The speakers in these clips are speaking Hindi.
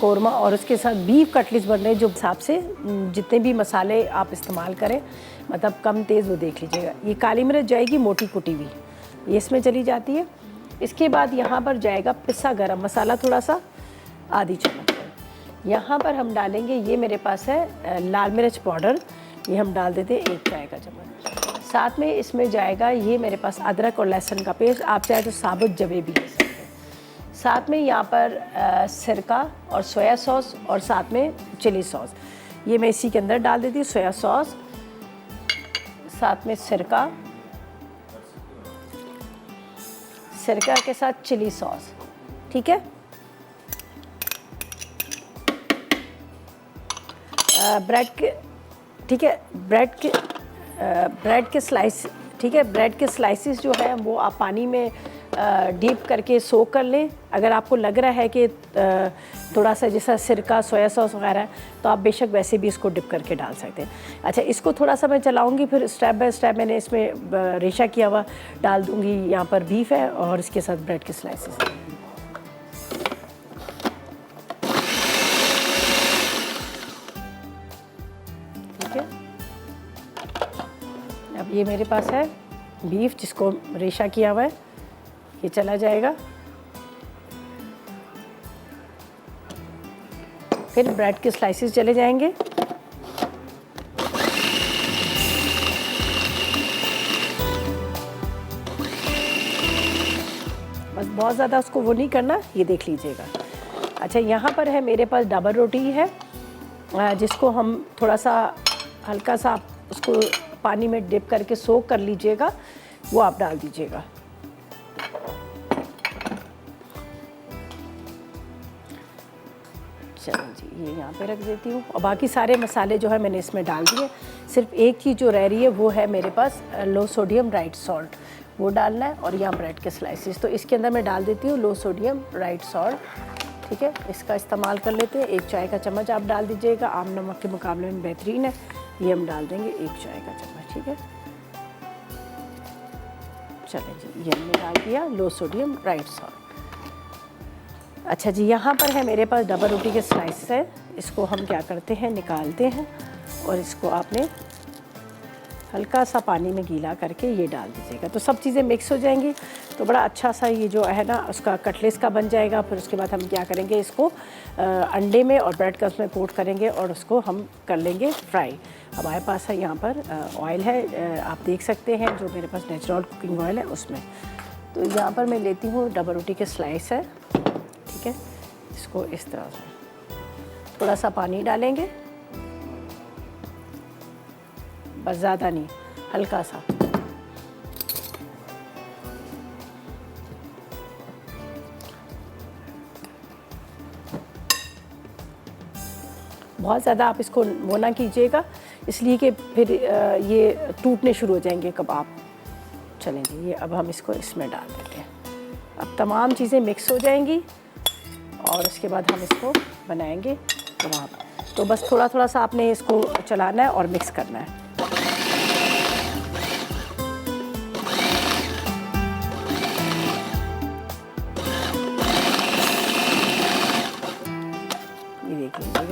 कौरमा और उसके साथ बीफ कटलेट्स बन रहे हैं, जो हिसाब से जितने भी मसाले आप इस्तेमाल करें, मतलब कम तेज़ वो देख लीजिएगा। ये काली मिर्च जाएगी मोटी कुटी हुई, ये इसमें चली जाती है। इसके बाद यहाँ पर जाएगा पिसा गरम मसाला थोड़ा सा, आधी चम्मच। यहाँ पर हम डालेंगे, ये मेरे पास है लाल मिर्च पाउडर, ये हम डाल देते हैं 1 चाय का चम्मच। साथ में इसमें जाएगा ये मेरे पास अदरक और लहसुन का पेस्ट, आप चाहे तो साबुत जवे भी ले सकते हैं। साथ में यहाँ पर सिरका और सोया सॉस और साथ में चिली सॉस, ये मैं इसी के अंदर डाल देती हूँ। सोया सॉस, साथ में सिरका के साथ चिली सॉस, ठीक है। ब्रेड के, ठीक है, ब्रेड के स्लाइस, ठीक है, ब्रेड के स्लाइसिस जो है वो आप पानी में डीप करके सोक कर लें। अगर आपको लग रहा है कि थोड़ा सा जैसा सिरका सोया सॉस वगैरह है, तो आप बेशक वैसे भी इसको डिप करके डाल सकते हैं। अच्छा, इसको थोड़ा सा मैं चलाऊंगी, फिर स्टेप बाय स्टेप मैंने इसमें रेशा किया हुआ डाल दूंगी। यहाँ पर बीफ है और इसके साथ ब्रेड के स्लाइसिस है। अब ये मेरे पास है बीफ जिसको रेशा किया हुआ है, ये चला जाएगा। फिर ब्रेड के स्लाइसेस चले जाएंगे। बस बहुत ज़्यादा उसको वो नहीं करना, ये देख लीजिएगा। अच्छा, यहाँ पर है मेरे पास डबल रोटी है, जिसको हम थोड़ा सा हल्का सा उसको पानी में डिप करके सोक कर लीजिएगा, वो आप डाल दीजिएगा। चलो जी, ये यहाँ पे रख देती हूँ और बाकी सारे मसाले जो है मैंने इसमें डाल दिए। सिर्फ एक चीज़ जो रह रही है वो है मेरे पास लो सोडियम राइट सॉल्ट, वो डालना है। और यहाँ ब्रेड के स्लाइसिस, तो इसके अंदर मैं डाल देती हूँ लो सोडियम राइट सॉल्ट, ठीक है। इसका इस्तेमाल कर लेते हैं। 1 चाय का चम्मच आप डाल दीजिएगा, आम नमक के मुकाबले में बेहतरीन है। ये हम डाल देंगे 1 चाय का चम्मच, ठीक है। चलें जी, ये हमने डाल दिया लो सोडियम राइट सॉल्ट। अच्छा जी, यहाँ पर है मेरे पास डबल रोटी के स्लाइस है, इसको हम क्या करते हैं, निकालते हैं और इसको आपने हल्का सा पानी में गीला करके ये डाल दीजिएगा, तो सब चीज़ें मिक्स हो जाएंगी, तो बड़ा अच्छा सा ये जो है ना उसका कटलेट्स का बन जाएगा। फिर उसके बाद हम क्या करेंगे, इसको अंडे में और ब्रेड क्रम्स में कोट करेंगे और उसको हम कर लेंगे फ्राई। हमारे पास है यहाँ पर ऑयल है, आप देख सकते हैं जो मेरे पास नेचुरल कुकिंग ऑयल है उसमें। तो यहाँ पर मैं लेती हूँ डबल रोटी के स्लाइस है, ठीक है। इसको इस तरह से थोड़ा सा पानी डालेंगे, बस ज़्यादा नहीं, हल्का सा। बहुत ज़्यादा आप इसको वो ना कीजिएगा, इसलिए कि फिर ये टूटने शुरू हो जाएंगे कबाब। चलें जी, ये अब हम इसको इसमें डाल देते हैं। अब तमाम चीज़ें मिक्स हो जाएंगी और उसके बाद हम इसको बनाएंगे कबाब। तो बस थोड़ा थोड़ा सा आपने इसको चलाना है और मिक्स करना है।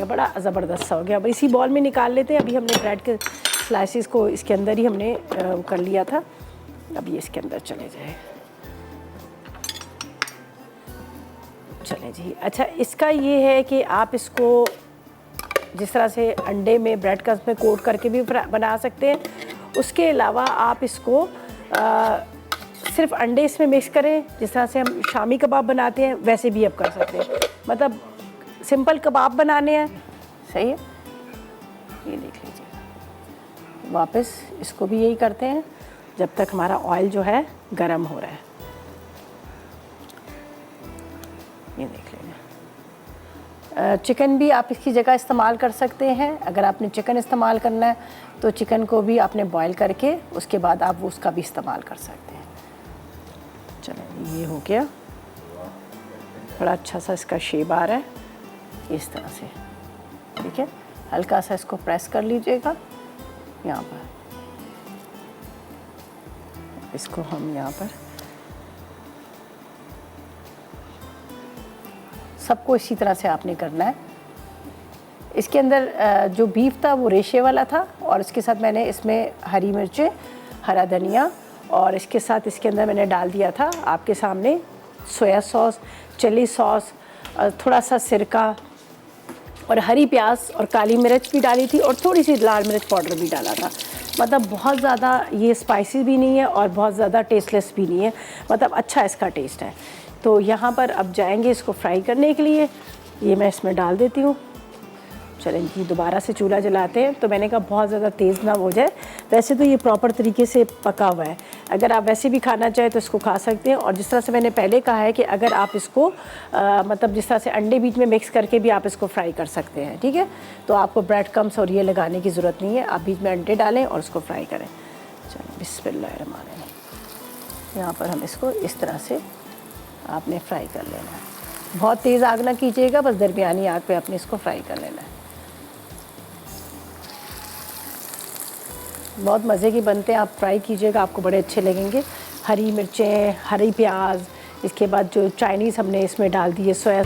बड़ा ज़बरदस्त सा हो गया। अब इसी बॉल में निकाल लेते हैं। अभी हमने ब्रेड के स्लाइसिस को इसके अंदर ही हमने कर लिया था, अब ये इसके अंदर चले जाए। चले जी। अच्छा, इसका ये है कि आप इसको जिस तरह से अंडे में ब्रेड क्रम्स में कोट करके भी बना सकते हैं, उसके अलावा आप इसको सिर्फ अंडे इसमें मिक्स करें, जिस तरह से हम शामी कबाब बनाते हैं वैसे भी आप कर सकते हैं। मतलब सिंपल कबाब बनाने हैं, सही है। ये देख लीजिए, वापस इसको भी यही करते हैं जब तक हमारा ऑयल जो है गरम हो रहा है। ये देख लीजिए। चिकन भी आप इसकी जगह इस्तेमाल कर सकते हैं। अगर आपने चिकन इस्तेमाल करना है तो चिकन को भी आपने बॉईल करके उसके बाद आप उसका भी इस्तेमाल कर सकते हैं। चलो, ये हो गया, बड़ा अच्छा सा इसका शेप आ रहा है इस तरह से, ठीक है। हल्का सा इसको प्रेस कर लीजिएगा यहाँ पर, इसको हम यहाँ पर सबको इसी तरह से आपने करना है। इसके अंदर जो बीफ था वो रेशे वाला था और इसके साथ मैंने इसमें हरी मिर्चें, हरा धनिया और इसके साथ इसके अंदर मैंने डाल दिया था आपके सामने सोया सॉस, चिली सॉस, थोड़ा सा सिरका और हरी प्याज और काली मिर्च भी डाली थी और थोड़ी सी लाल मिर्च पाउडर भी डाला था। मतलब बहुत ज़्यादा ये स्पाइसी भी नहीं है और बहुत ज़्यादा टेस्टलेस भी नहीं है, मतलब अच्छा इसका टेस्ट है। तो यहाँ पर अब जाएंगे इसको फ्राई करने के लिए। ये मैं इसमें डाल देती हूँ। चलें जी, दोबारा से चूल्हा जलाते हैं। तो मैंने कहा बहुत ज़्यादा तेज़ ना हो जाए। वैसे तो ये प्रॉपर तरीके से पका हुआ है, अगर आप वैसे भी खाना चाहें तो इसको खा सकते हैं। और जिस तरह से मैंने पहले कहा है कि अगर आप इसको मतलब जिस तरह से अंडे बीच में मिक्स करके भी आप इसको फ्राई कर सकते हैं, ठीक है। तो आपको ब्रेड क्रम्स और ये लगाने की ज़रूरत नहीं है, आप बीच में अंडे डालें और उसको फ्राई करें। चलो बिस्मिल्लाहिर्रहमानिर्रहीम। यहाँ पर हम इसको इस तरह से आपने फ्राई कर लेना है। बहुत तेज़ आग ना कीजिएगा, बस दरमियानी आग पे आपने इसको फ्राई कर लेना है। बहुत मज़े की बनते हैं, आप फ्राई कीजिएगा, आपको बड़े अच्छे लगेंगे। हरी मिर्चें, हरी प्याज, इसके बाद जो चाइनीज़ हमने इसमें डाल दी है सोया